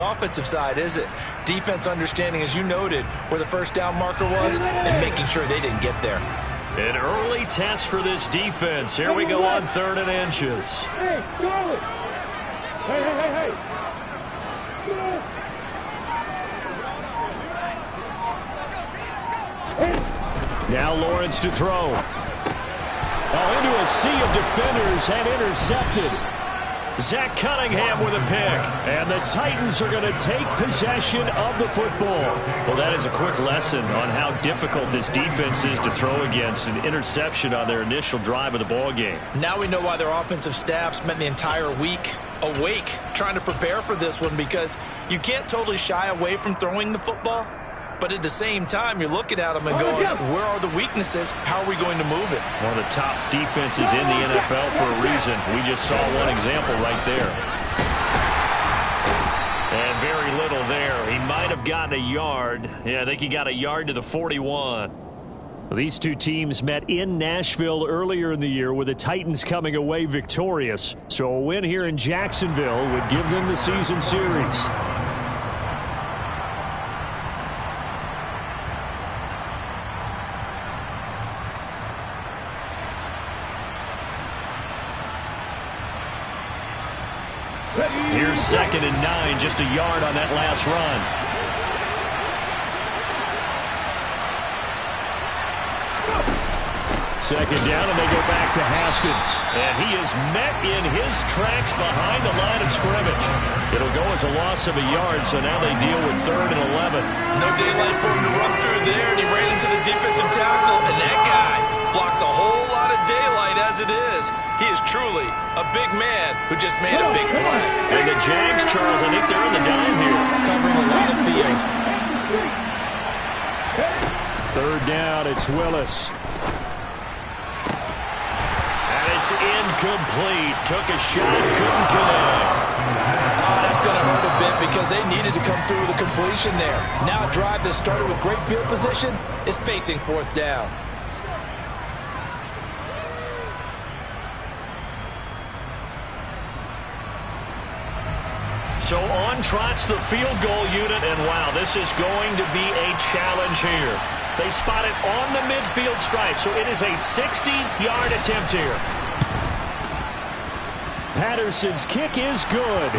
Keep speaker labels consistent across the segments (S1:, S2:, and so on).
S1: Offensive side, is it? Defense understanding, as you noted, where the first down marker was and making sure they didn't get there.
S2: An early test for this defense. Here we go on 3rd and inches.
S3: Hey, Charlie! Hey!
S2: Now Lawrence to throw. Oh, into a sea of defenders and intercepted. Zach Cunningham with a pick. And the Titans are going to take possession of the football. Well, that is a quick lesson on how difficult this defense is to throw against. An interception on their initial drive of the ball game.
S1: Now we know why their offensive staff spent the entire week awake trying to prepare for this one, because you can't totally shy away from throwing the football. But at the same time, you're looking at them and going, where are the weaknesses? How are we going to move it?
S2: One of the top defenses in the NFL for a reason. We just saw one example right there. And very little there. He might have gotten a yard. Yeah, I think he got a yard to the 41. These two teams met in Nashville earlier in the year, with the Titans coming away victorious. So a win here in Jacksonville would give them the season series. Here's 2nd and 9, just a yard on that last run. Second down, and they go back to Haskins. And he is met in his tracks behind the line of scrimmage. It'll go as a loss of a yard, so now they deal with 3rd and 11.
S1: No daylight for him to run through there, and he ran into the defensive tackle, and that guy blocks a whole lot of daylight as it is. He is truly a big man who just made a big play.
S2: And the Jags, Charles, I think they're in the dime here.
S1: Covering a lot of field.
S2: 3rd down, it's Willis. And it's incomplete. Took a shot, couldn't connect.
S1: Oh, that's going to hurt a bit, because they needed to come through with a completion there. Now a drive that started with great field position is facing 4th down.
S2: So on trots the field goal unit, and wow, this is going to be a challenge here. They spot it on the midfield stripe, so it is a 60-yard attempt here. Patterson's kick is good.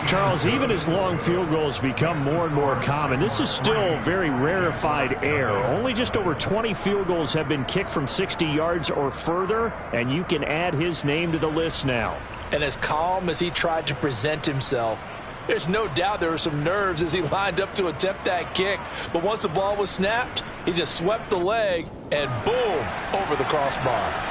S2: Charles, even as long field goals become more and more common, this is still very rarefied air. Only just over 20 field goals have been kicked from 60 yards or further, and you can add his name to the list now.
S1: And as calm as he tried to present himself, there's no doubt there were some nerves as he lined up to attempt that kick. But once the ball was snapped, he just swept the leg and boom, over the crossbar.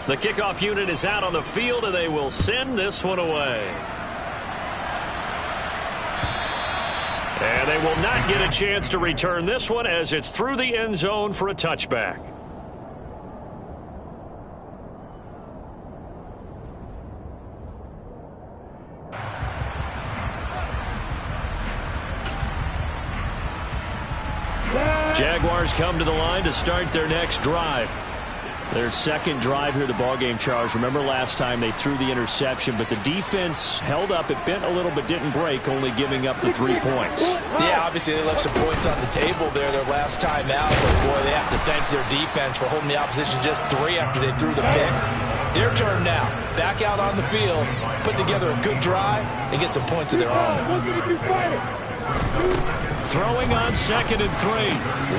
S2: The kickoff unit is out on the field, and they will send this one away. And they will not get a chance to return this one, as it's through the end zone for a touchback. Jaguars come to the line to start their next drive. Their second drive here, the ballgame, Charles. Remember last time they threw the interception, but the defense held up. It bent a little but didn't break, only giving up the 3 points.
S1: Yeah, obviously they left some points on the table there their last time out, but boy, they have to thank their defense for holding the opposition just 3 after they threw the pick. Their turn now. Back out on the field, put together a good drive, and get some points of their own.
S2: Throwing on 2nd and 3.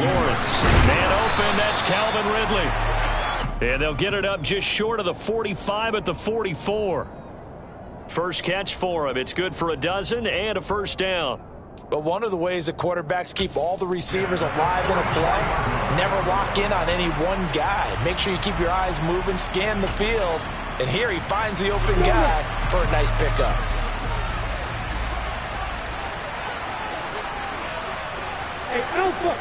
S2: Lawrence. Man open, that's Calvin Ridley. And they'll get it up just short of the 45 at the 44. First catch for him. It's good for a dozen and a first down.
S1: But one of the ways that quarterbacks keep all the receivers alive in a play, never lock in on any one guy. Make sure you keep your eyes moving, scan the field. And here he finds the open guy for a nice pickup.
S3: Hey, Alpha!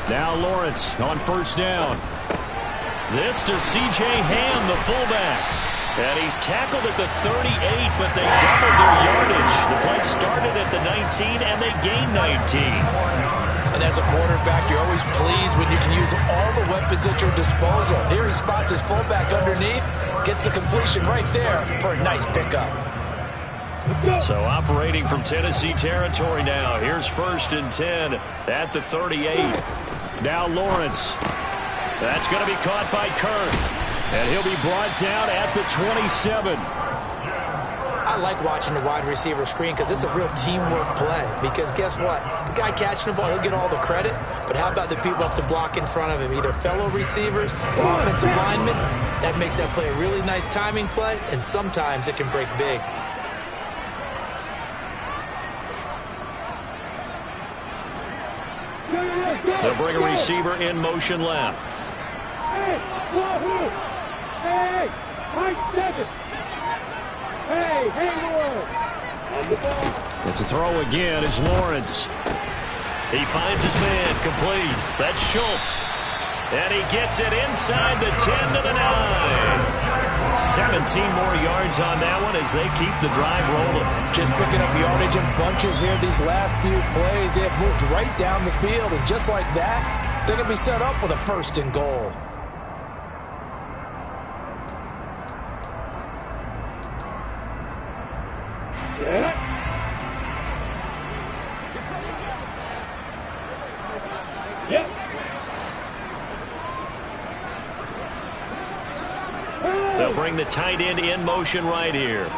S2: Now Lawrence on first down. This to C.J. Ham, the fullback. And he's tackled at the 38, but they doubled their yardage. The play started at the 19, and they gained 19.
S1: And as a quarterback, you're always pleased when you can use all the weapons at your disposal. Here he spots his fullback underneath, gets the completion right there for a nice pickup.
S2: So operating from Tennessee territory now. Here's 1st and 10 at the 38. Now Lawrence. That's going to be caught by Kirk. And he'll be brought down at the 27.
S1: I like watching the wide receiver screen because it's a real teamwork play. Because guess what? The guy catching the ball, he'll get all the credit. But how about the people have to block in front of him? Either fellow receivers or offensive linemen. That makes that play a really nice timing play. And sometimes it can break big.
S2: They'll bring a receiver in motion left.
S3: Hey, Mike 7. Hey, hang on. On the ball.
S2: But to throw again is Lawrence. He finds his man complete. That's Schultz. And he gets it inside the 10 to the 9. 17 more yards on that one as they keep the drive rolling.
S1: Just picking up yardage in bunches here these last few plays. They have moved right down the field, and just like that, they're going to be set up with a 1st and goal.
S3: Yes.
S2: They'll bring the tight end in motion right here.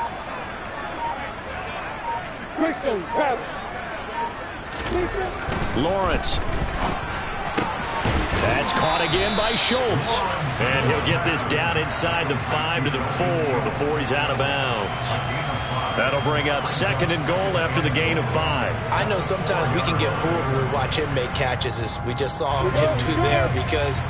S2: Lawrence. That's caught again by Schultz. And he'll get this down inside the 5 to the 4 before he's out of bounds. That'll bring up 2nd and goal after the gain of 5.
S1: I know sometimes we can get fooled when we watch him make catches, as we just saw him do there, because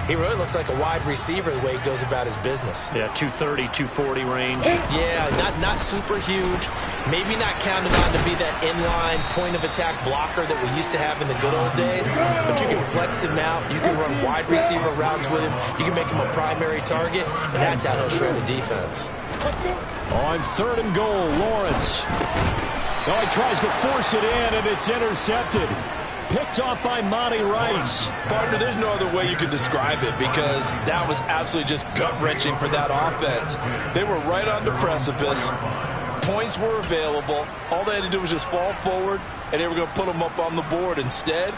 S1: he really looks like a wide receiver the way he goes about his business.
S2: Yeah, 230, 240 range.
S1: Yeah, not super huge. Maybe not counted on to be that inline point-of-attack blocker that we used to have in the good old days. But you can flex him out. You can run wide receiver routes with him. You can make him a primary target, and that's how he'll shred a defense.
S2: On 3rd and goal, Lawrence. Oh, he tries to force it in, and it's intercepted. Picked off by Monty Rice.
S1: Partner, there's no other way you could describe it, because that was absolutely just gut-wrenching for that offense. They were right on the precipice. Points were available. All they had to do was just fall forward, and they were going to put them up on the board. Instead,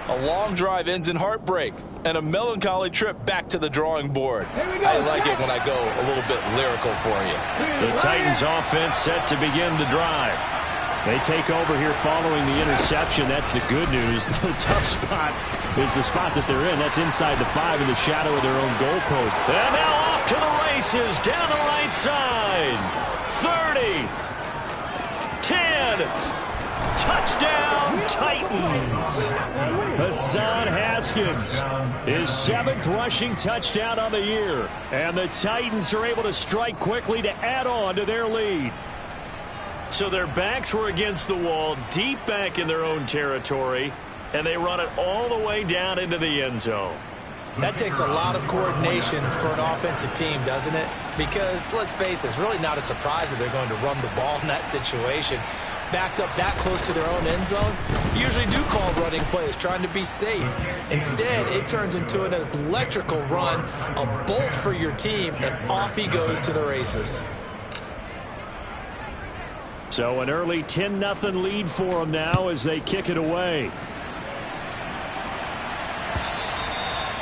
S1: a long drive ends in heartbreak and a melancholy trip back to the drawing board. I like it when I go a little bit lyrical for you.
S2: The Titans offense set to begin the drive. They take over here following the interception. That's the good news. The tough spot is the spot that they're in. That's inside the 5 in the shadow of their own goalpost. And now off to the races down the right side. 30. 10. Touchdown, Titans. Hassan Haskins, his 7th rushing touchdown on the year. And the Titans are able to strike quickly to add on to their lead. So their backs were against the wall, deep back in their own territory, and they run it all the way down into the end zone.
S1: That takes a lot of coordination for an offensive team, doesn't it? Because, let's face it, it's really not a surprise that they're going to run the ball in that situation. Backed up that close to their own end zone, usually do call running plays, trying to be safe. Instead, it turns into an electrical run, a bolt for your team, and off he goes to the races.
S2: So an early 10-0 lead for them now as they kick it away.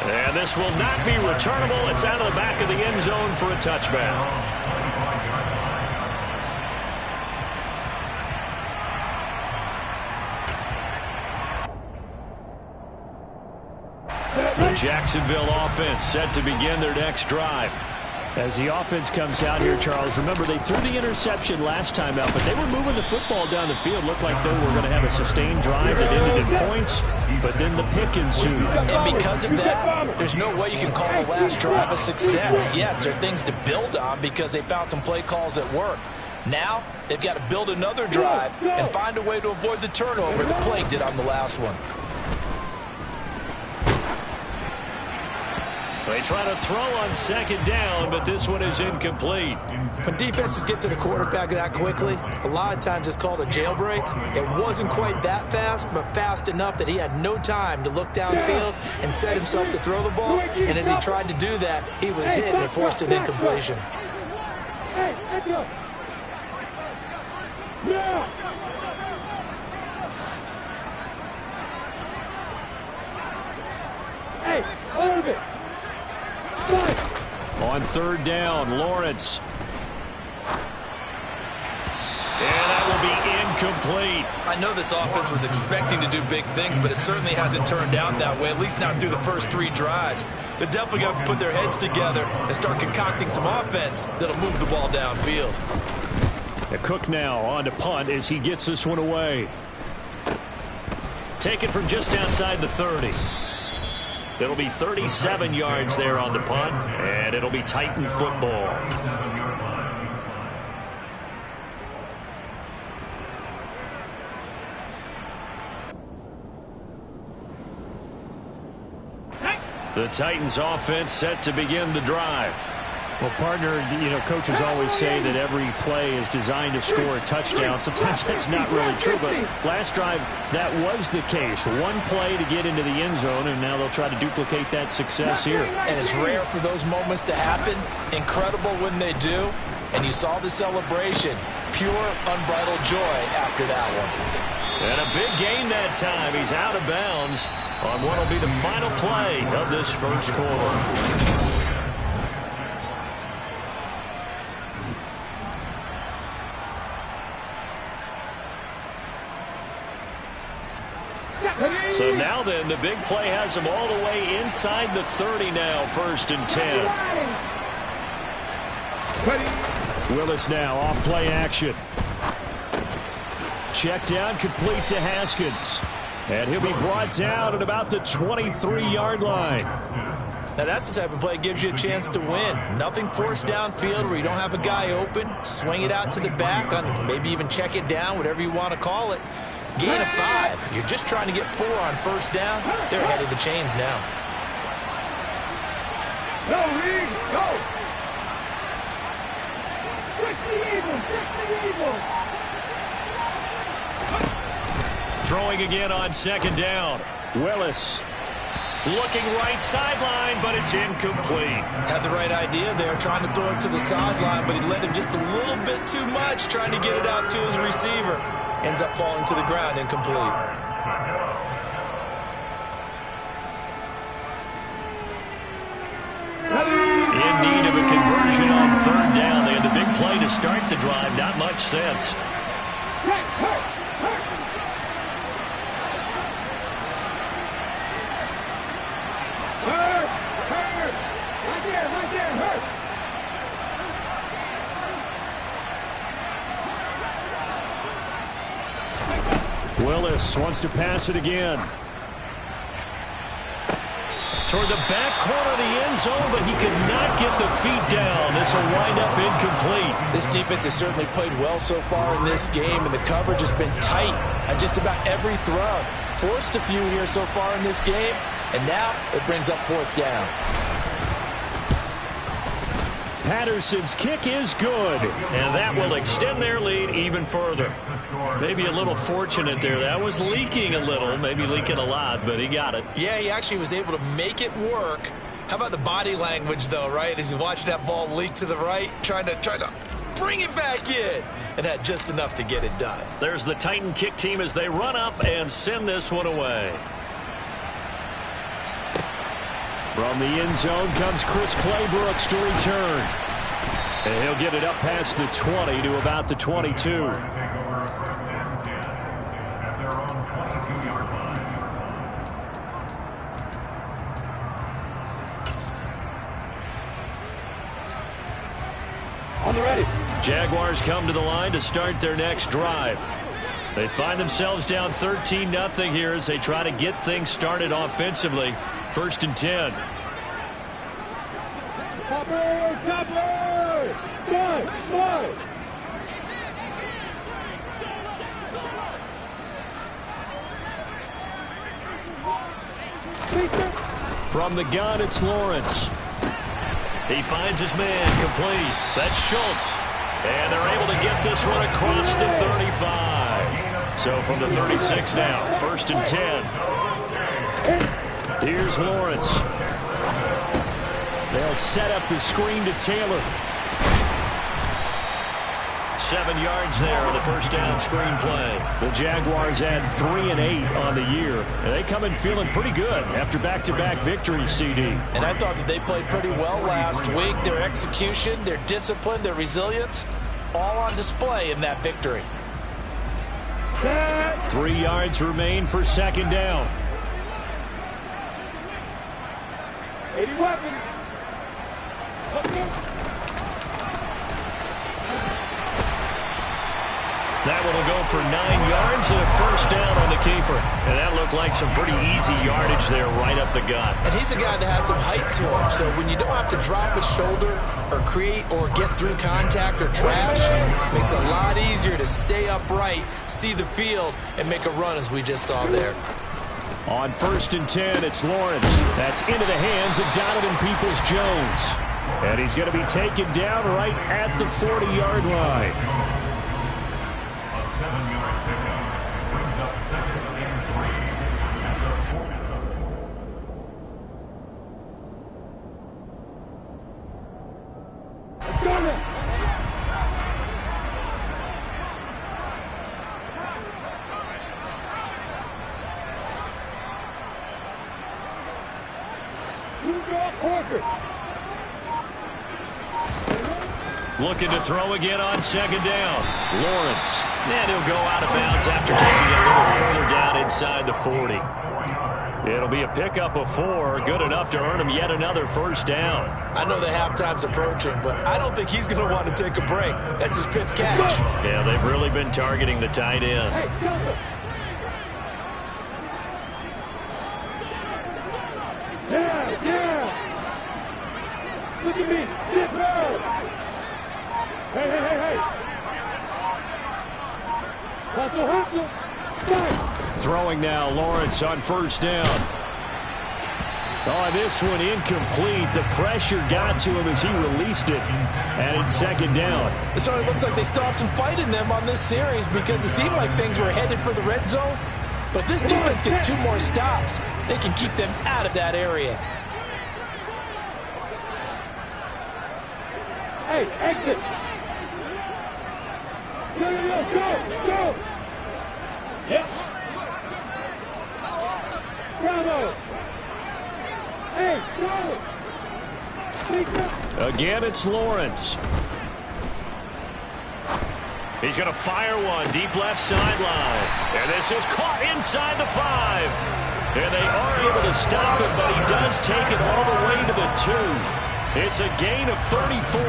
S2: And this will not be returnable. It's out of the back of the end zone for a touchback. The Jacksonville offense set to begin their next drive. As the offense comes out here, Charles, remember they threw the interception last time out, but they were moving the football down the field. Looked like they were going to have a sustained drive that ended in points, but then the pick ensued.
S1: And because of that, there's no way you can call the last drive a success. Yes, there are things to build on because they found some play calls that work. Now, they've got to build another drive and find a way to avoid the turnover the plague did on the last one.
S2: They try to throw on second down, but this one is incomplete.
S1: When defenses get to the quarterback that quickly, a lot of times it's called a jailbreak. It wasn't quite that fast, but fast enough that he had no time to look downfield and set himself to throw the ball. And as he tried to do that, he was hit and it forced an incompletion.
S3: Hey, let's go. Yeah. Hey, hold it.
S2: On third down, Lawrence. And that will be incomplete.
S1: I know this offense was expecting to do big things, but it certainly hasn't turned out that way, at least not through the first 3 drives. They're definitely going to have to put their heads together and start concocting some offense that'll move the ball downfield.
S2: Cook now on to punt as he gets this one away. Taken from just outside the 30. It'll be 37 yards there on the punt, and it'll be Titan football. The Titans offense set to begin the drive.
S4: Well, partner, you know, coaches always say that every play is designed to score a touchdown. Sometimes that's not really true, but last drive, that was the case. One play to get into the end zone, and now they'll try to duplicate that success here.
S1: And it's rare for those moments to happen. Incredible when they do. And you saw the celebration. Pure, unbridled joy after that one.
S2: And a big gain that time. He's out of bounds on what will be the final play of this first quarter. So now then, the big play has him all the way inside the 30 now, 1st and 10.
S4: Willis now off play action. Check down, complete to Haskins. And he'll be brought down at about the 23-yard line.
S1: Now that's the type of play that gives you a chance to win. Nothing forced downfield where you don't have a guy open. Swing it out to the back, maybe even check it down, whatever you want to call it. Gain of 5. You're just trying to get 4 on first down. They're ahead of the chains now.
S3: Go, Reed, go. Trick the Eagles, trick the Eagles.
S2: Throwing again on second down. Willis looking right sideline, but it's incomplete.
S1: Had the right idea there, trying to throw it to the sideline, but he led him just a little bit too much, trying to get it out to his receiver. Ends up falling to the ground, incomplete.
S2: In need of a conversion on third down. They had the big play to start the drive. Not much sense.
S4: Willis wants to pass it again.
S2: Toward the back corner of the end zone, but he could not get the feet down. This will wind up incomplete.
S1: This defense has certainly played well so far in this game, and the coverage has been tight on just about every throw. Forced a few here so far in this game, and now it brings up 4th down.
S4: Patterson's kick is good.
S2: And that will extend their lead even further. Maybe a little fortunate there. That was leaking a little, maybe leaking a lot, but he got it.
S1: Yeah, he actually was able to make it work. How about the body language, though, right? As he watched that ball leak to the right, trying to bring it back in, and had just enough to get it done.
S2: There's the Titan kick team as they run up and send this one away.
S4: From the end zone comes Chris Claybrooks to return. And he'll get it up past the 20 to about the 22.
S3: On the ready.
S2: Jaguars come to the line to start their next drive. They find themselves down 13-0 here as they try to get things started offensively. 1st and 10.
S3: Topper, topper! Five.
S4: From the gun, it's Lawrence.
S2: He finds his man complete. That's Schultz. And they're able to get this one across the 35. So from the 36 now, 1st and 10. Here's Lawrence. They'll set up the screen to Taylor. 7 yards there on the first down screen play. The Jaguars add 3 and 8 on the year. And they come in feeling pretty good after back-to-back victories, CD.
S1: And I thought that they played pretty well last week. Their execution, their discipline, their resilience, all on display in that victory.
S2: 3 yards remain for 2nd down.
S3: 80 weapons.
S2: That one will go for 9 yards and a 1st down on the keeper. And that looked like some pretty easy yardage there right up the gut.
S1: And he's a guy that has some height to him, so when you don't have to drop his shoulder or create or get through contact or trash, it makes it a lot easier to stay upright, see the field, and make a run as we just saw there.
S2: On 1st and 10, it's Lawrence. That's into the hands of Donovan Peoples-Jones. And he's going to be taken down right at the 40-yard line. Looking to throw again on 2nd down. Lawrence. And he'll go out of bounds after taking it a little further down inside the 40. It'll be a pickup of 4, good enough to earn him yet another 1st down.
S1: I know the halftime's approaching, but I don't think he's going to want to take a break. That's his 5th catch.
S2: Yeah, they've really been targeting the tight end.
S3: Yeah. Look at me. Sit down. Hey. Hustle.
S2: Throwing now, Lawrence on 1st down. Oh, this one incomplete. The pressure got to him as he released it. And it's 2nd down.
S1: It sort of looks like they still have some fight in them on this series because it seemed like things were headed for the red zone. But this defense gets 2 more stops. They can keep them out of that area.
S3: Hey, exit. Go. Yep. Bravo. Hey, go.
S2: Again, it's Lawrence. He's going to fire one deep left sideline. And this is caught inside the 5. And they are able to stop him, but he does take it all the way to the 2. It's a gain of 34.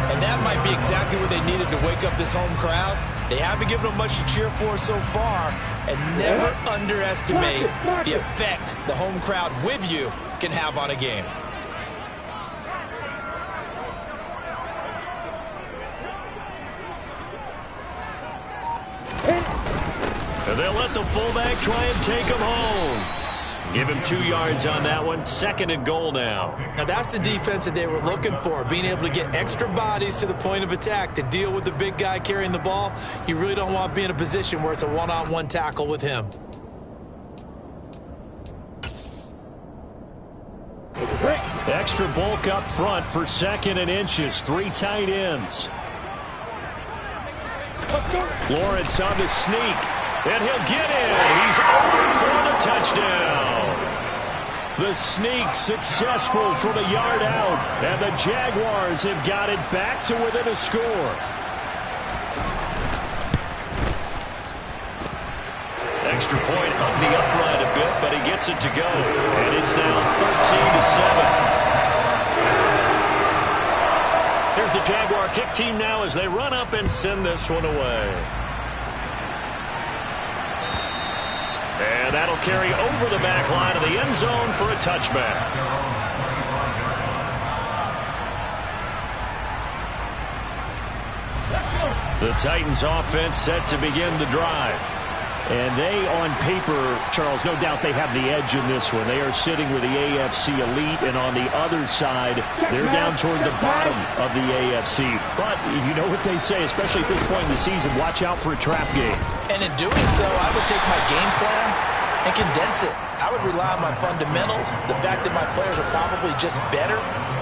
S1: And that might be exactly what they needed to wake up this home crowd. They haven't given them much to cheer for so far. And never underestimate the effect the home crowd with you can have on a game.
S2: And they'll let the fullback try and take him home. Give him 2 yards on that one. 2nd and goal now.
S1: Now that's the defense that they were looking for, being able to get extra bodies to the point of attack to deal with the big guy carrying the ball. You really don't want to be in a position where it's a one-on-one tackle with him.
S2: Extra bulk up front for 2nd and inches. 3 tight ends. Lawrence on the sneak. And he'll get in. He's over for the touchdown. The sneak successful from a yard out. And the Jaguars have got it back to within a score. Extra point hung the upright a bit, but he gets it to go. And it's now 13-7. Here's the Jaguar kick team now as they run up and send this one away. And that'll carry over the back line of the end zone for a touchback. The Titans offense set to begin the drive.
S4: And they, on paper, Charles, no doubt they have the edge in this one. They are sitting with the AFC elite, and on the other side, they're down toward the bottom of the AFC. But you know what they say, especially at this point in the season, watch out for a trap game.
S1: And in doing so, I would take my game plan and condense it. I would rely on my fundamentals, the fact that my players are probably just better,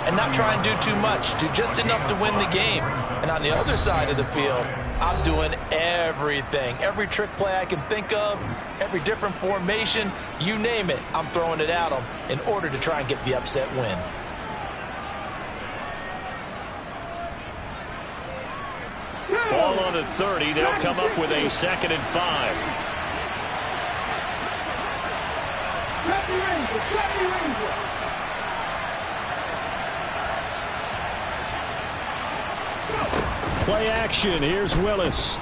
S1: and not try and do too much, do just enough to win the game. And on the other side of the field, I'm doing everything. Every trick play I can think of, every different formation, you name it, I'm throwing it at them in order to try and get the upset win.
S2: Ball on the 30. They'll come up with a 2nd and 5.
S4: Play action. Here's Willis.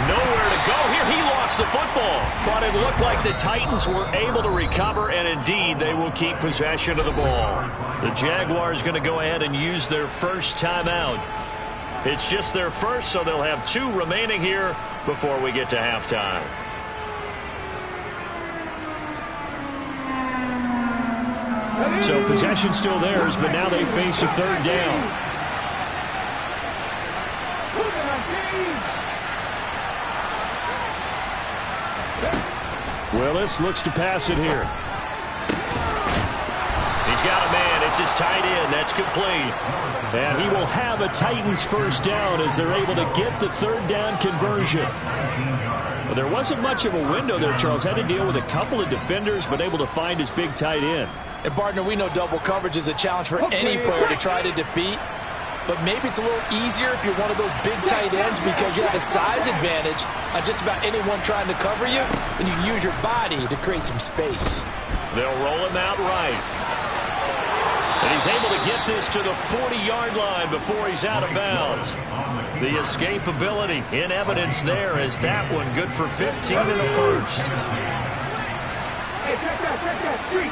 S2: Nowhere to go here. He lost the football. But it looked like the Titans were able to recover, and indeed they will keep possession of the ball. The Jaguars going to go ahead and use their first timeout. It's just their first, so they'll have 2 remaining here before we get to halftime.
S4: So possession still theirs, but now they face a 3rd down. Willis looks to pass it here.
S2: He's got a man. It's his tight end. That's complete.
S4: And he will have a Titans first down as they're able to get the 3rd down conversion. Well, there wasn't much of a window there, Charles. Had to deal with a couple of defenders, but able to find his big tight end.
S1: And, partner, we know double coverage is a challenge for any player to try to defeat. But maybe it's a little easier if you're one of those big tight ends because you have a size advantage on just about anyone trying to cover you, and you can use your body to create some space.
S2: They'll roll him out right. And he's able to get this to the 40-yard line before he's out of bounds. The escapability in evidence there as that one good for 15 in the first.
S3: Hey, check that. Three.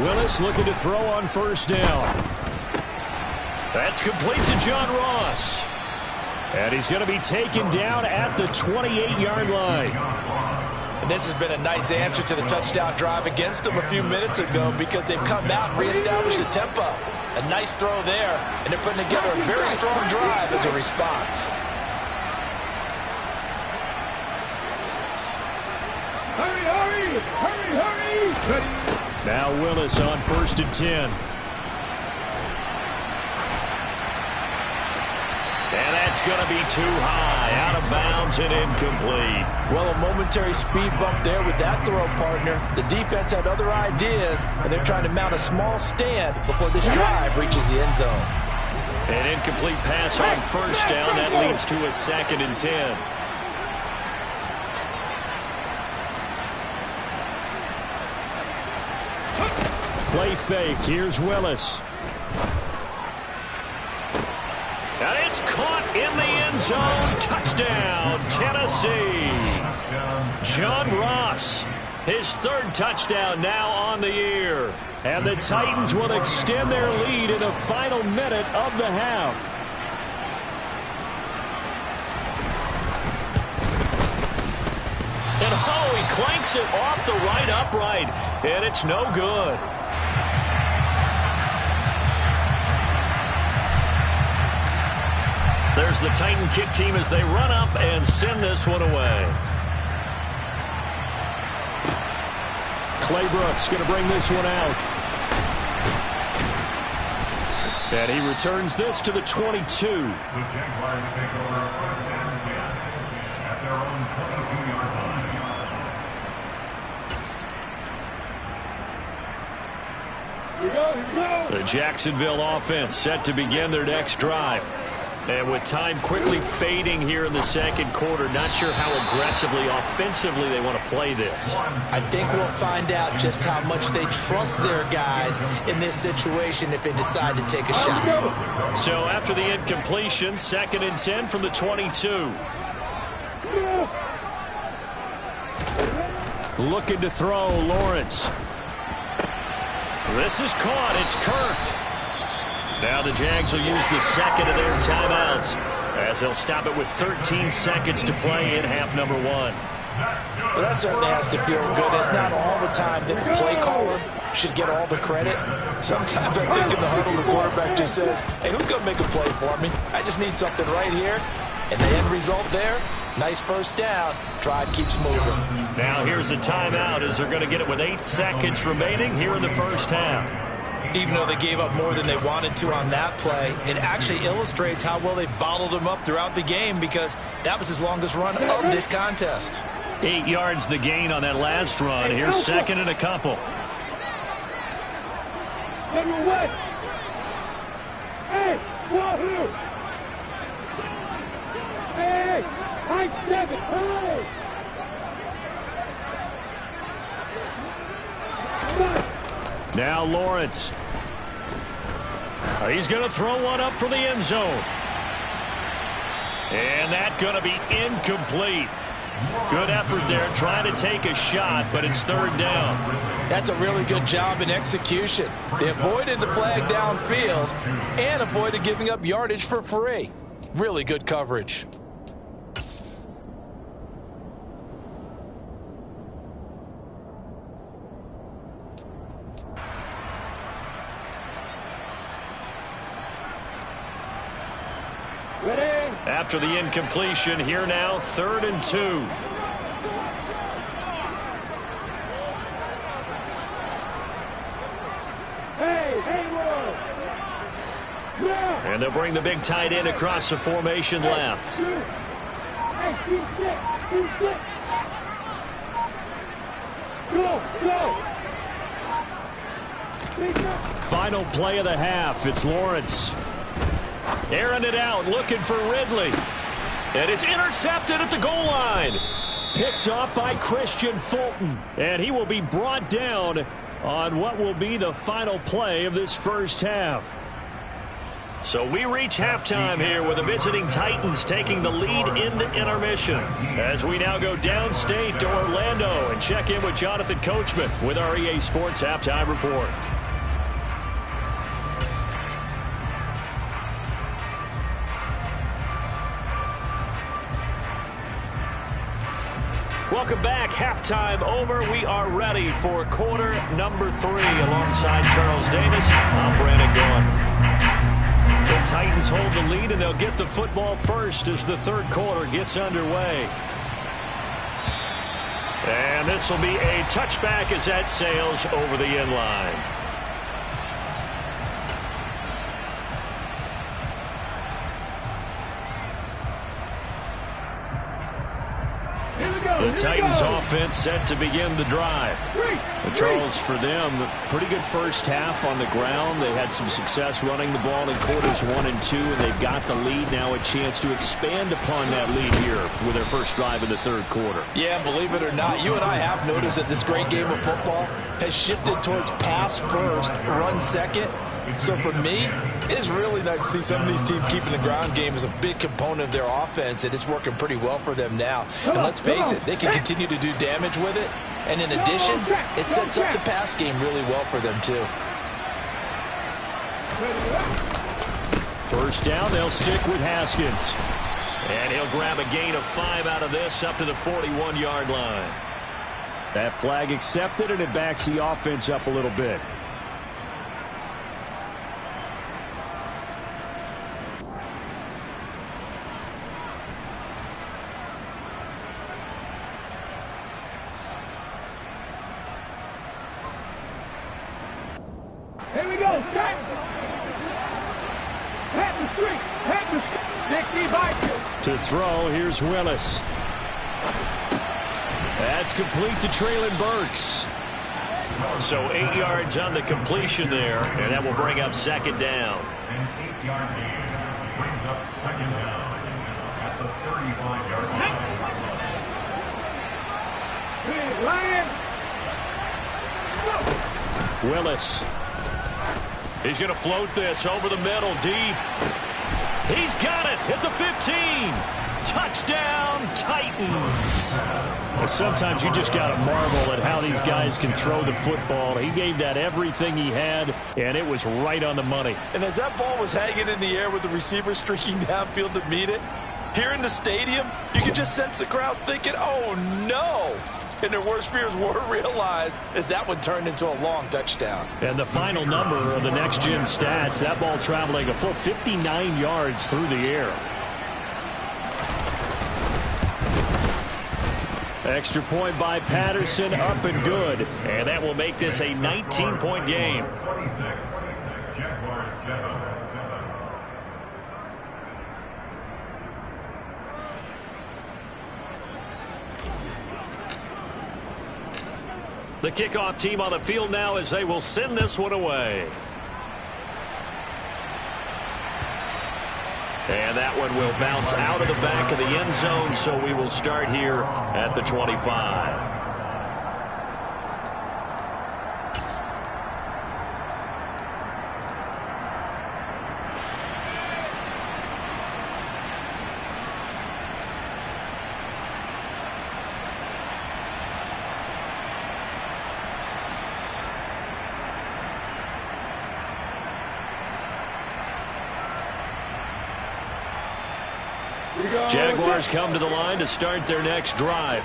S4: Willis looking to throw on first down.
S2: That's complete to John Ross.
S4: And he's going to be taken down at the 28-yard line.
S1: And this has been a nice answer to the touchdown drive against them a few minutes ago because they've come out and reestablished the tempo. A nice throw there, and they're putting together a very strong drive as a response.
S3: Hurry.
S4: Now Willis on 1st and 10.
S2: And that's going to be too high, out of bounds and incomplete.
S1: Well, a momentary speed bump there with that throw, partner. The defense had other ideas, and they're trying to mount a small stand before this drive reaches the end zone.
S2: An incomplete pass on first down. That leads to a 2nd and 10.
S4: Play fake. Here's Willis.
S2: And it's caught in the end zone. Touchdown, Tennessee. John Ross, his 3rd touchdown now on the year.
S4: And the Titans will extend their lead in the final minute of the half.
S2: And he clanks it off the right upright. And it's no good. There's the Titan kick team as they run up and send this one away.
S4: Clay Brooks going to bring this one out. And he returns this to the 22.
S5: The Jaguars take over 1st and 10 at their own 22-yard line.
S2: The Jacksonville offense set to begin their next drive. And with time quickly fading here in the 2nd quarter, not sure how aggressively, offensively they want to play this.
S1: I think we'll find out just how much they trust their guys in this situation if they decide to take a shot.
S2: So after the incompletion, 2nd and 10 from the 22.
S4: Looking to throw, Lawrence.
S2: This is caught. It's Kirk. Now the Jags will use the second of their timeouts as they'll stop it with 13 seconds to play in half number 1.
S1: Well, that certainly has to feel good. It's not all the time that the play caller should get all the credit. Sometimes I think in the huddle, the quarterback just says, hey, who's going to make a play for me? I just need something right here. And the end result there, nice first down. Drive keeps moving.
S2: Now here's a timeout as they're going to get it with 8 seconds remaining here in the first half.
S1: Even though they gave up more than they wanted to on that play, it actually illustrates how well they bottled them up throughout the game because that was his longest run of this contest.
S2: 8 yards the gain on that last run. Here's second and a couple.
S3: Number 1. Hey, Wahoo! Hey, high 7, hurry!
S2: Now Lawrence. He's going to throw one up for the end zone. And that's going to be incomplete. Good effort there trying to take a shot, but it's third down.
S1: That's a really good job in execution. They avoided the flag downfield and avoided giving up yardage for free. Really good coverage.
S2: After the incompletion, here now, 3rd and 2. And they'll bring the big tight end across the formation left. Final play of the half. It's Lawrence. Airing it out, looking for Ridley. And it's intercepted at the goal line. Picked off by Christian Fulton. And he will be brought down on what will be the final play of this first half. So we reach halftime here with the visiting Titans taking the lead in the intermission. As we now go downstate to Orlando and check in with Jonathan Coachman with our EA Sports Halftime Report. Welcome back. Halftime over. We are ready for quarter number 3 alongside Charles Davis. I'm Brandon Gaughan. The Titans hold the lead, and they'll get the football first as the third quarter gets underway. And this will be a touchback as that sails over the end line. The Titans offense set to begin the drive. And Charles, for them, pretty good first half on the ground. They had some success running the ball in quarters 1 and 2, and they've got the lead now, a chance to expand upon that lead here with their first drive in the third quarter.
S1: Yeah, believe it or not, you and I have noticed that this great game of football has shifted towards pass first, run second. So for me, it's really nice to see some of these teams keeping the ground game as a big component of their offense, and it's working pretty well for them now. And let's face it, they can continue to do damage with it. And in addition, it sets up the pass game really well for them too.
S2: First down, they'll stick with Haskins. And he'll grab a gain of 5 out of this up to the 41-yard line.
S4: That flag accepted, and it backs the offense up a little bit.
S3: Here we go, Scott. Pat the street. Pat the street. 60 by 2.
S4: To throw, here's Willis. That's complete to Treylon Burks.
S2: So 8 yards on the completion there, and that will bring up second down.
S5: An 8-yard gain brings up second down at the 35-yard line.
S2: Willis. He's going to float this over the middle deep. He's got it at the 15.
S4: Touchdown, Titans. Well, sometimes you just got to marvel at how these guys can throw the football. He gave that everything he had, and it was right on the money.
S1: And as that ball was hanging in the air with the receiver streaking downfield to meet it, here in the stadium, you can just sense the crowd thinking, oh, no. And their worst fears were realized as that one turned into a long touchdown.
S4: And the final number of the next-gen stats, that ball traveling a full 59 yards through the air. Extra point by Patterson, up and good. And that will make this a 19-point game.
S5: 26, Jaguars 7.
S4: The kickoff team on the field now as they will send this one away. And that one will bounce out of the back of the end zone, so we will start here at the 25. Jaguars come to the line to start their next drive.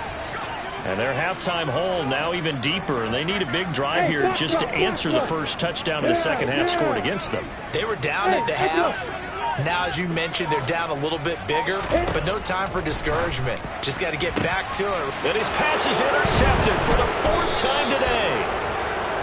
S4: And their halftime hole now even deeper, and they need a big drive here just to answer the first touchdown of the second half scored against them.
S1: They were down at the half. Now, as you mentioned, they're down a little bit bigger, but no time for discouragement. Just got to get back to it.
S4: And his pass is intercepted for the fourth time today.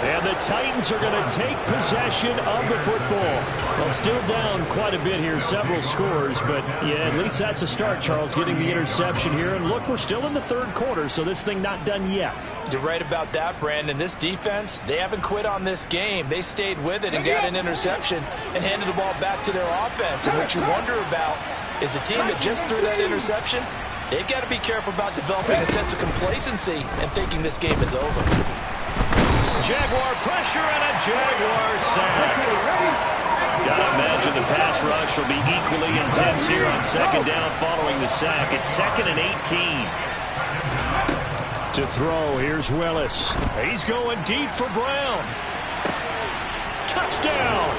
S4: And the Titans are going to take possession of the football. Well, still down quite a bit here, several scores, but yeah, at least that's a start, Charles, getting the interception here. And look, we're still in the third quarter, so this thing not done yet.
S1: You're right about that, Brandon. This defense, they haven't quit on this game. They stayed with it and got an interception and handed the ball back to their offense. And what you wonder about is the team that just threw that interception, they've got to be careful about developing a sense of complacency and thinking this game is over.
S4: Jaguar pressure and a Jaguar sack. Gotta imagine the pass rush will be equally intense here on second down following the sack. It's 2nd and 18. To throw, here's Willis. He's going deep for Brown. Touchdown!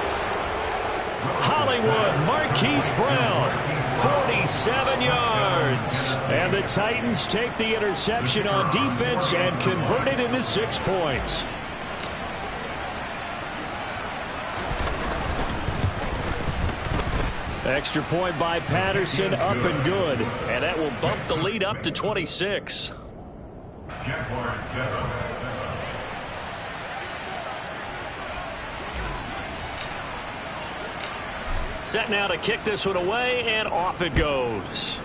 S4: Hollywood Marquise Brown, 47 yards. And the Titans take the interception on defense and convert it into 6 points. Extra point by Patterson, up and good. And that will bump the lead up to 26.
S5: Jaguars 7.
S4: Set now to kick this one away, and off it goes.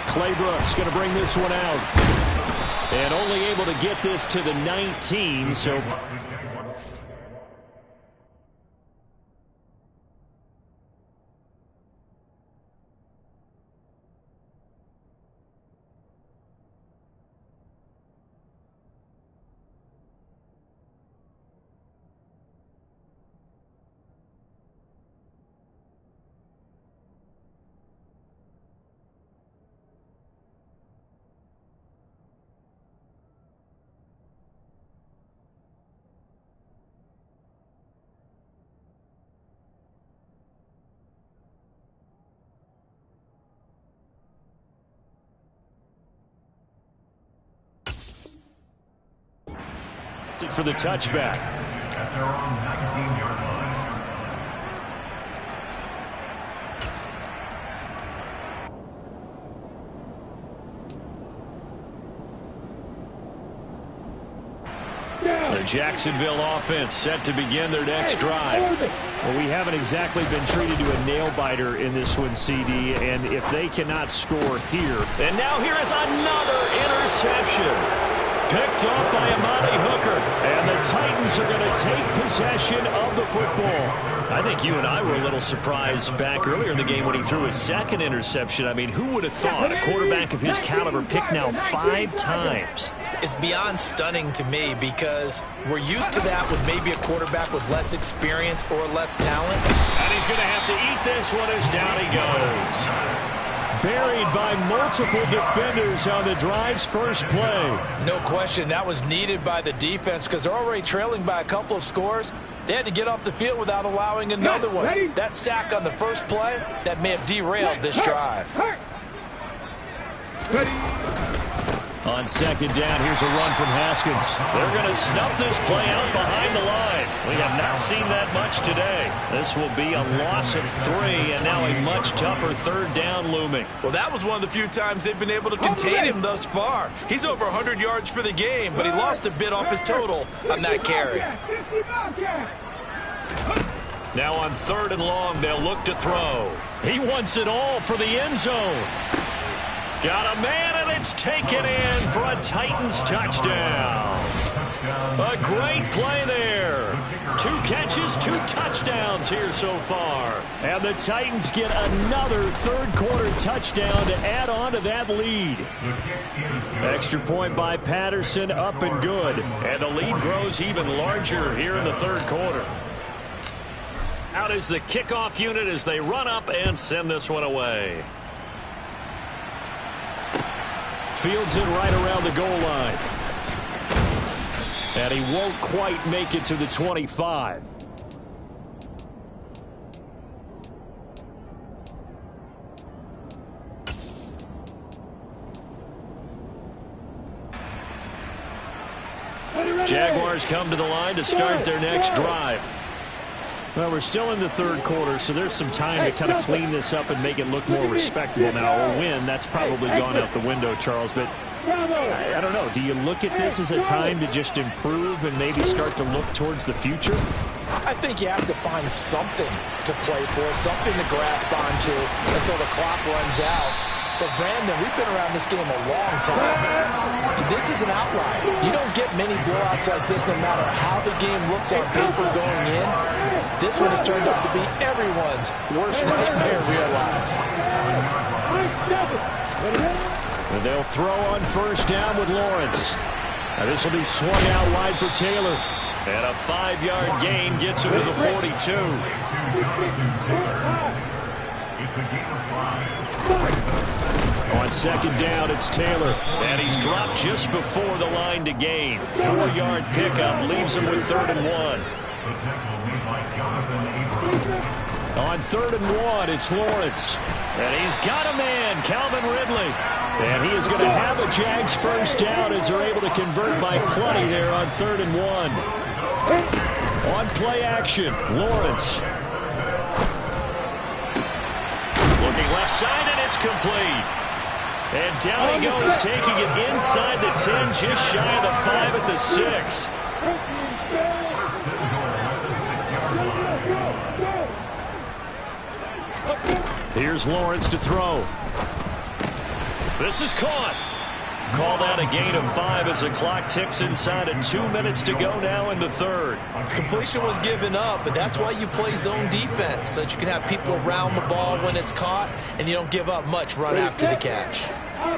S4: Claybrooks going to bring this one out. And only able to get this to the 19, so... for the touchback.
S5: At their own 19-yard line.
S4: The Jacksonville offense set to begin their next drive. Well, we haven't exactly been treated to a nail-biter in this one, CD, and if they cannot score here. And now here is another interception.
S2: picked off by Amani Hooker. And the Titans are going to take possession of the football. I think you and I were a little surprised back earlier in the game when he threw his second interception. I mean, who would have thought a quarterback of his caliber picked now 5 times?
S1: It's beyond stunning to me because we're used to that with maybe a quarterback with less experience or less talent.
S2: And he's going to have to eat this one as down he goes. Buried by multiple defenders on the drive's first play.
S1: No question, that was needed by the defense because they're already trailing by a couple of scores. They had to get off the field without allowing another one. That sack on the first play, that may have derailed this drive.
S2: On second down, here's a run from Haskins. They're going to snuff this play out behind the line. We have not seen that much today. This will be a loss of 3, and now a much tougher third down looming.
S1: Well, that was one of the few times they've been able to contain him thus far. He's over 100 yards for the game, but he lost a bit off his total on that carry.
S2: Now on 3rd and long, they'll look to throw. He wants it all for the end zone. Got a man, and it's taken in for a Titans touchdown. A great play there. 2 catches, 2 touchdowns here so far. And the Titans get another third-quarter touchdown to add on to that lead. Extra point by Patterson, up and good. And the lead grows even larger here in the third quarter. Out is the kickoff unit as they run up and send this one away. Fields it right around the goal line. And he won't quite make it to the 25. Jaguars come to the line to start their next drive. Well, we're still in the third quarter, so there's some time to kind of clean this up and make it look more respectable. Now, a win, that's probably gone out the window, Charles, but I don't know. Do you look at this as a time to just improve and maybe start to look towards the future?
S1: I think you have to find something to play for, something to grasp onto until the clock runs out. But, Brandon, we've been around this game a long time. This is an outlier. You don't get many blowouts like this no matter how the game looks on paper going in. This one has turned out to be everyone's worst nightmare realized.
S2: And they'll throw on first down with Lawrence. Now this will be swung out wide for Taylor. And a 5-yard gain gets him to the 42. On second down, it's Taylor. And he's dropped just before the line to gain. 4-yard pickup leaves him with 3rd and 1. On 3rd and 1, it's Lawrence. And he's got a man, Calvin Ridley. And he is going to have a Jags first down as they're able to convert by plenty there on 3rd and 1. On play action, Lawrence. Looking left side, and it's complete. And down he goes, taking it inside the 10, just shy of the 5 at the 6. Here's Lawrence to throw. This is caught. Called out a gain of 5 as the clock ticks inside of 2 minutes to go now in the third.
S1: Completion was given up, but that's why you play zone defense, so that you can have people around the ball when it's caught, and you don't give up much run after the catch.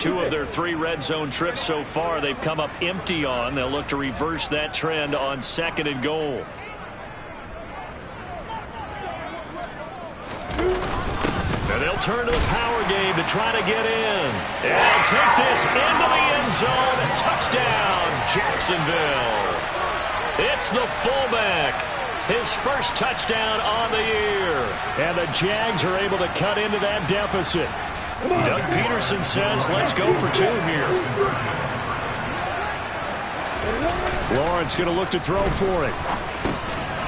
S2: 2 of their 3 red zone trips so far they've come up empty on. They'll look to reverse that trend on 2nd and goal. And they'll turn to the power game to try to get in. And take this into the end zone. Touchdown, Jacksonville. It's the fullback. His first touchdown on the year. And the Jags are able to cut into that deficit. Doug Peterson says, let's go for 2 here. Lawrence going to look to throw for it.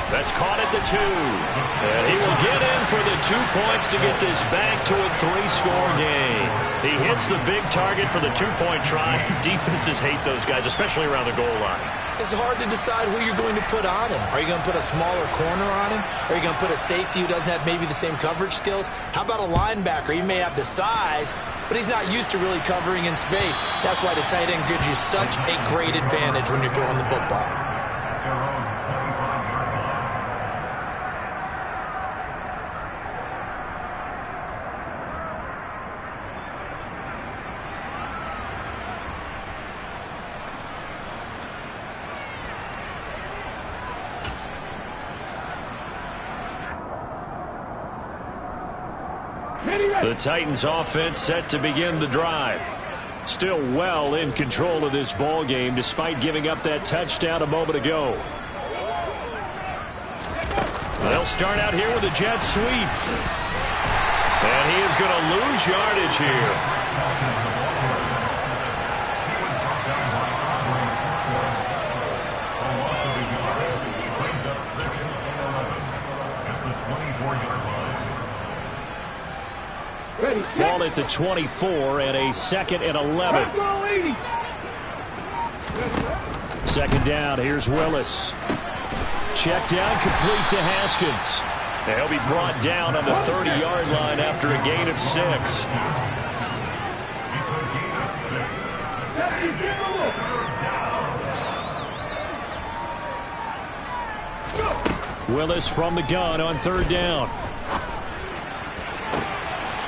S2: That's caught at the 2. And he will get in for the 2 points to get this back to a 3-score game. He hits the big target for the 2-point try. Defenses hate those guys, especially around the goal line.
S1: It's hard to decide who you're going to put on him. Are you going to put a smaller corner on him? Are you going to put a safety who doesn't have maybe the same coverage skills? How about a linebacker? He may have the size, but he's not used to really covering in space. That's why the tight end gives you such a great advantage when you're throwing the football.
S2: The Titans offense set to begin the drive. Still well in control of this ball game despite giving up that touchdown a moment ago. They'll start out here with a jet sweep. And he is going to lose yardage here. Ball at the 24 and a 2nd and 11. Second down. Here's Willis. Check down, complete to Haskins. And he'll be brought down on the 30-yard line after a gain of 6. Willis from the gun on 3rd down.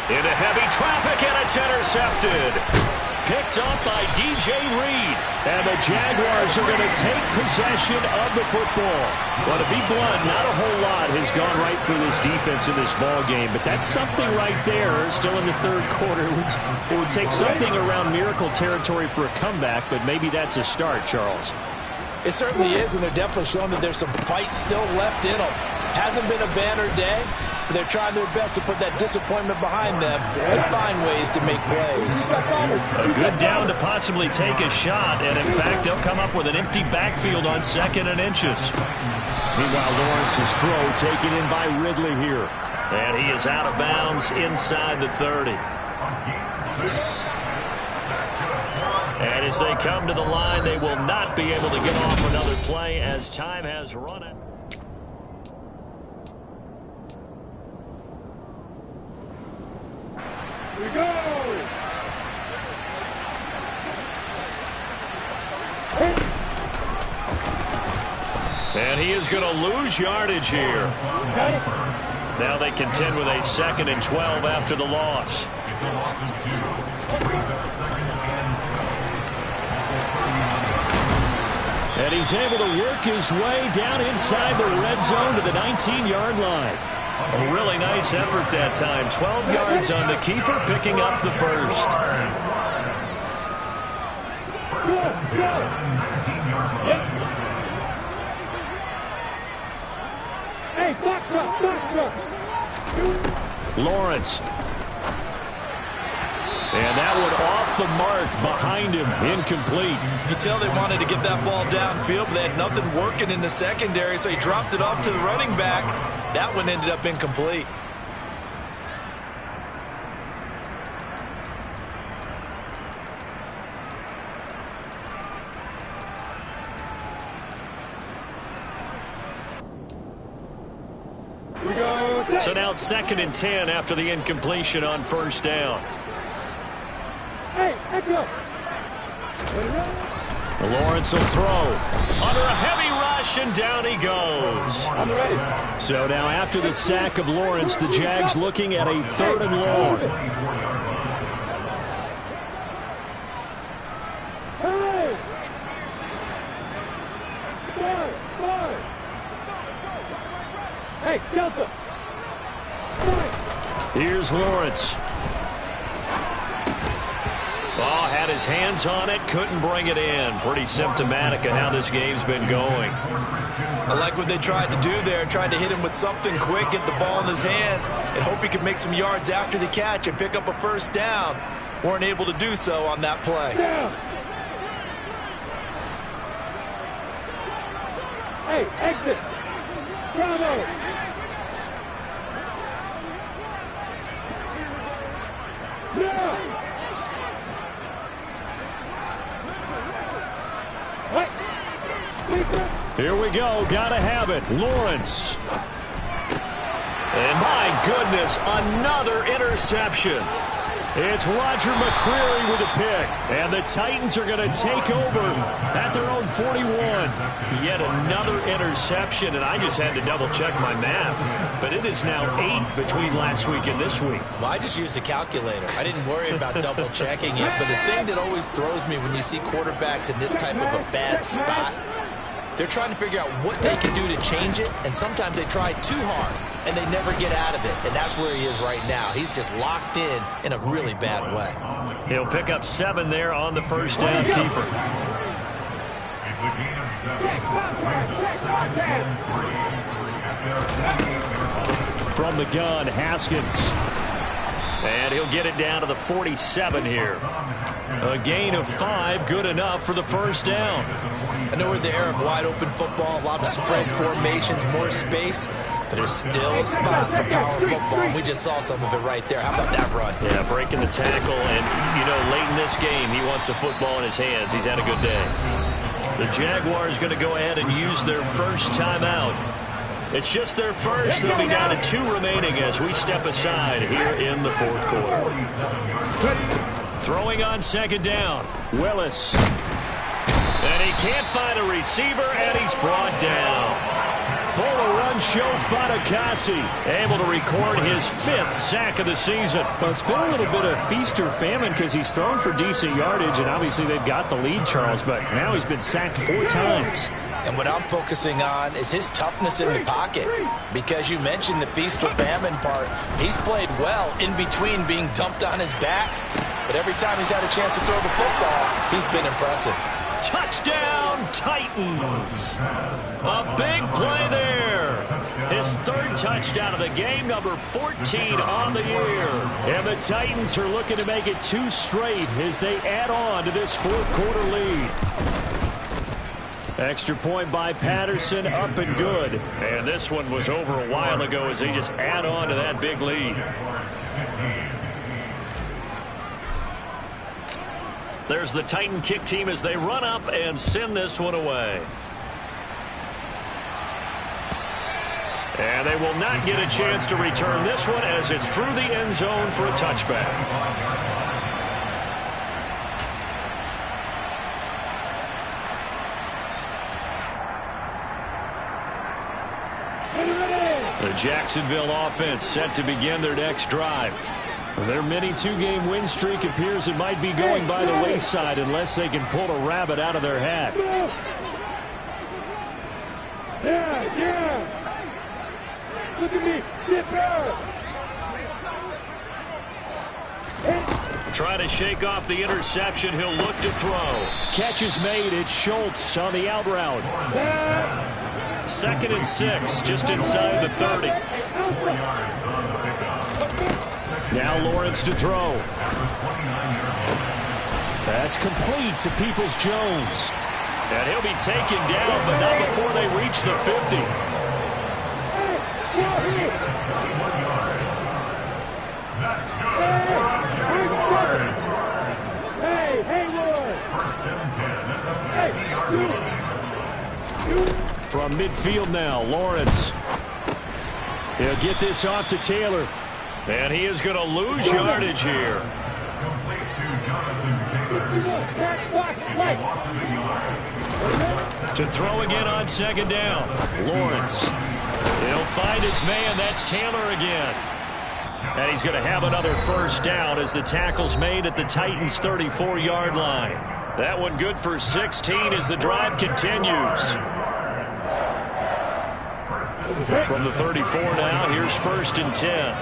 S2: Into heavy traffic, and it's intercepted. Picked off by DJ Reed. And the Jaguars are going to take possession of the football. Well, to be blunt, not a whole lot has gone right for this defense in this ball game, but that's something right there. Still in the 3rd quarter. It would take something around miracle territory for a comeback, but maybe that's a start, Charles.
S1: It certainly is, and they're definitely showing that there's some fight still left in them. Hasn't been a banner day, but they're trying their best to put that disappointment behind them and find ways to make plays.
S2: A good down to possibly take a shot, and in fact, they'll come up with an empty backfield on 2nd and inches. Meanwhile, Lawrence's throw taken in by Ridley here. And he is out of bounds inside the 30. And as they come to the line, they will not be able to get off another play as time has run it.
S3: We go!
S2: And he is going to lose yardage here. Now they contend with a 2nd and 12 after the loss.
S5: It's a loss of 2. Brings up 2nd and 10.
S2: And he's able to work his way down inside the red zone to the 19-yard line. A really nice effort that time. 12 yards on the keeper, picking up the 1st.
S3: Hey, box truck.
S2: Lawrence. And that one off the mark behind him, incomplete.
S1: You could tell they wanted to get that ball downfield, but they had nothing working in the secondary, so he dropped it off to the running back. That one ended up incomplete.
S2: So now 2nd and 10 after the incompletion on 1st down.
S3: Hey, Echo.
S2: Lawrence will throw. Under a heavy rush, and down he goes.
S3: I'm ready.
S2: So now after the sack of Lawrence, the Jags looking at a 3rd and long.
S3: Hey! Fire! Hey, Delta!
S2: Here's Lawrence. Oh, had his hands on it, couldn't bring it in. Pretty symptomatic of how this game's been going.
S1: I like what they tried to do there, tried to hit him with something quick, get the ball in his hands, and hope he could make some yards after the catch and pick up a 1st down. Weren't able to do so on that play.
S3: Down. Hey, exit! Bravo! Yeah!
S2: Here we go. Gotta have it. Lawrence. And my goodness, another interception. It's Roger McCreary with a pick. And the Titans are going to take over at their own 41.
S4: Yet another interception, and I just had to double-check my math. But it is now 8 between last week and this week.
S1: Well, I just used a calculator. I didn't worry about double-checking it. But the thing that always throws me when you see quarterbacks in this type of a bad spot, they're trying to figure out what they can do to change it, and sometimes they try too hard, and they never get out of it. And that's where he is right now. He's just locked in a really bad way.
S4: He'll pick up 7 there on the first down keeper.
S5: It's the gain of 7.
S2: From the gun, Haskins.
S4: And he'll get it down to the 47 here. A gain of 5, good enough for the first down.
S1: I know we're in the era of wide-open football, a lot of spread formations, more space, but there's still a spot for power football, and we just saw some of it right there. How about that run?
S4: Yeah, breaking the tackle, and, you know, late in this game, he wants the football in his hands. He's had a good day. The Jaguars going to go ahead and use their first timeout. It's just their first. They'll be down to 2 remaining as we step aside here in the fourth quarter. Throwing on second down, Willis. And he can't find a receiver, and he's brought down. For a run, show Fatukasi, able to record his 5th sack of the season.
S2: Well, it's been a little bit of feast or famine because he's thrown for decent yardage, and obviously they've got the lead, Charles, but now he's been sacked 4 times.
S1: And what I'm focusing on is his toughness in the pocket, because you mentioned the feast or famine part. He's played well in between being dumped on his back, but every time he's had a chance to throw the football, he's been impressive.
S4: Touchdown, Titans. A big play there. His 3rd touchdown of the game, number 14 on the year.
S2: And the Titans are looking to make it 2 straight as they add on to this fourth quarter lead. Extra point by Patterson, up and good.
S4: And this one was over a while ago as they just add on to that big lead. There's the Titan kick team as they run up and send this one away. And they will not get a chance to return this one as it's through the end zone for a touchback. The Jacksonville offense set to begin their next drive. Their mini 2-game win streak appears it might be going by the wayside unless they can pull a rabbit out of their hat.
S3: Yeah. Look at me. Get back.
S4: Trying to shake off the interception. He'll look to throw.
S2: Catch is made. It's Schultz on the out route.
S4: 2nd and 6, just inside the 30.
S2: Now Lawrence to throw. That's complete to Peoples-Jones.
S4: And he'll be taken down, but not before they reach the 50.
S2: From midfield now, Lawrence. He'll get this off to Taylor.
S4: And he is going to lose yardage here. To throw again on second down.
S2: Lawrence.
S4: He'll find his man. That's Taylor again. And he's going to have another first down as the tackle's made at the Titans' 34-yard line. That one good for 16 as the drive continues. From the 34 now, here's 1st and 10.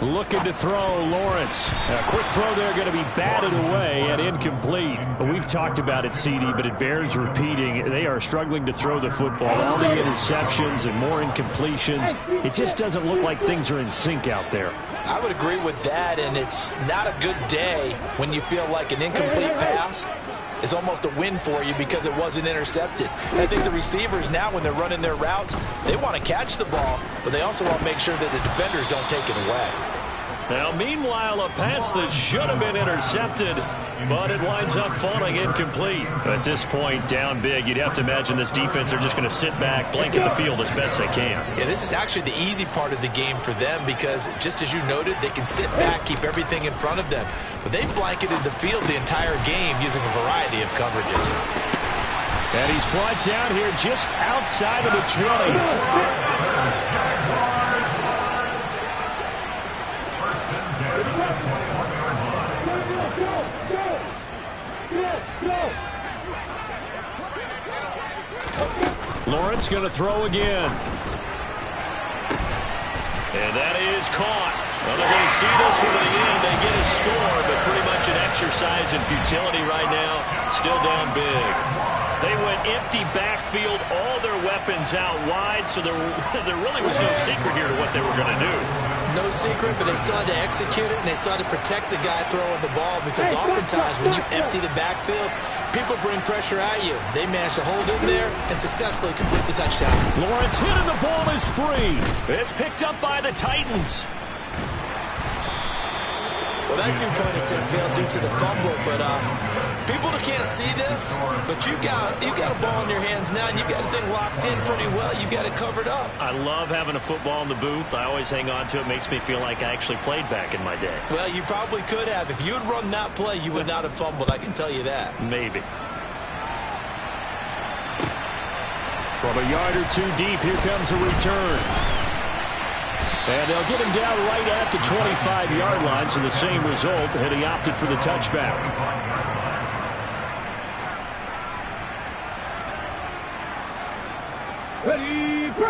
S2: Looking to throw, Lawrence. A quick throw there, going to be batted away and incomplete. But we've talked about it, CD, but it bears repeating. They are struggling to throw the football. All the interceptions and more incompletions. It just doesn't look like things are in sync out there.
S1: I would agree with that, and it's not a good day when you feel like an incomplete pass is almost a win for you because it wasn't intercepted. And I think the receivers now, when they're running their routes, they want to catch the ball, but they also want to make sure that the defenders don't take it away.
S4: Now, meanwhile, a pass that should have been intercepted
S2: but it winds up falling incomplete. At this point, down big, you'd have to imagine this defense are just going to sit back, blanket the field as best they can.
S1: Yeah, this is actually the easy part of the game for them because, just as you noted, they can sit back, keep everything in front of them. But they've blanketed the field the entire game using a variety of coverages.
S2: And he's brought down here just outside of the 20. Lawrence going to throw again. And that is caught. Well, they're going to see this one at the end. They get a score, but pretty much an exercise in futility right now. Still down big. They went empty backfield, all their weapons out wide, so there really was no secret here to what they were going to do.
S1: No secret, but they still had to execute it, and they still had to protect the guy throwing the ball because oftentimes when you empty the backfield, people bring pressure at you. They managed to hold in there and successfully complete the touchdown.
S2: Lawrence hit and the ball is free. It's picked up by the Titans.
S1: Well, that two-point attempt failed due to the fumble, but people can't see this, but you got a ball in your hands now, and you got the thing locked in pretty well. You got it covered up.
S2: I love having a football in the booth. I always hang on to it. Makes me feel like I actually played back in my day.
S1: Well, you probably could have. If you had run that play, you would not have fumbled. I can tell you that.
S2: Maybe. From a yard or two deep, here comes a return. And they'll get him down right at the 25-yard line, so the same result, and he opted for the touchback.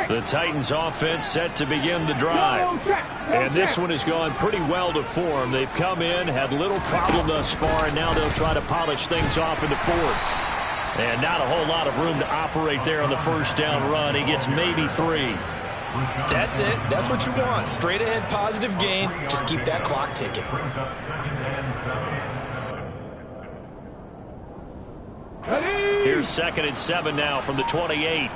S2: The Titans offense set to begin the drive. And this one has gone pretty well to form. They've come in, had little problem thus far, and now they'll try to polish things off in the fourth. And not a whole lot of room to operate there on the first down run. He gets maybe 3.
S1: That's it. That's what you want. Straight ahead, positive gain. Just keep that clock ticking.
S2: Here's 2nd and 7 now from the 28.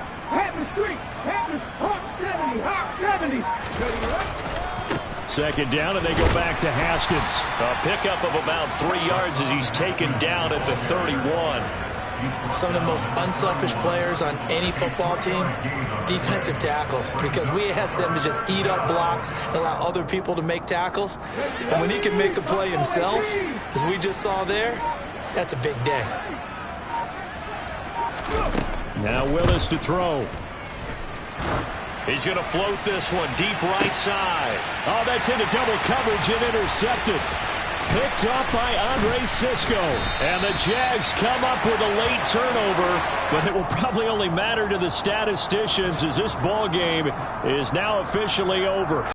S2: Second down, and they go back to Haskins. A pickup of about 3 yards as he's taken down at the 31.
S1: Some of the most unselfish players on any football team, defensive tackles, because we ask them to just eat up blocks and allow other people to make tackles. And when he can make a play himself, as we just saw there, that's a big day.
S2: Now Willis to throw. He's going to float this one deep right side. Oh, that's into double coverage and intercepted. Picked up by Andre Cisco. And the Jags come up with a late turnover, but it will probably only matter to the statisticians as this ball game is now officially over.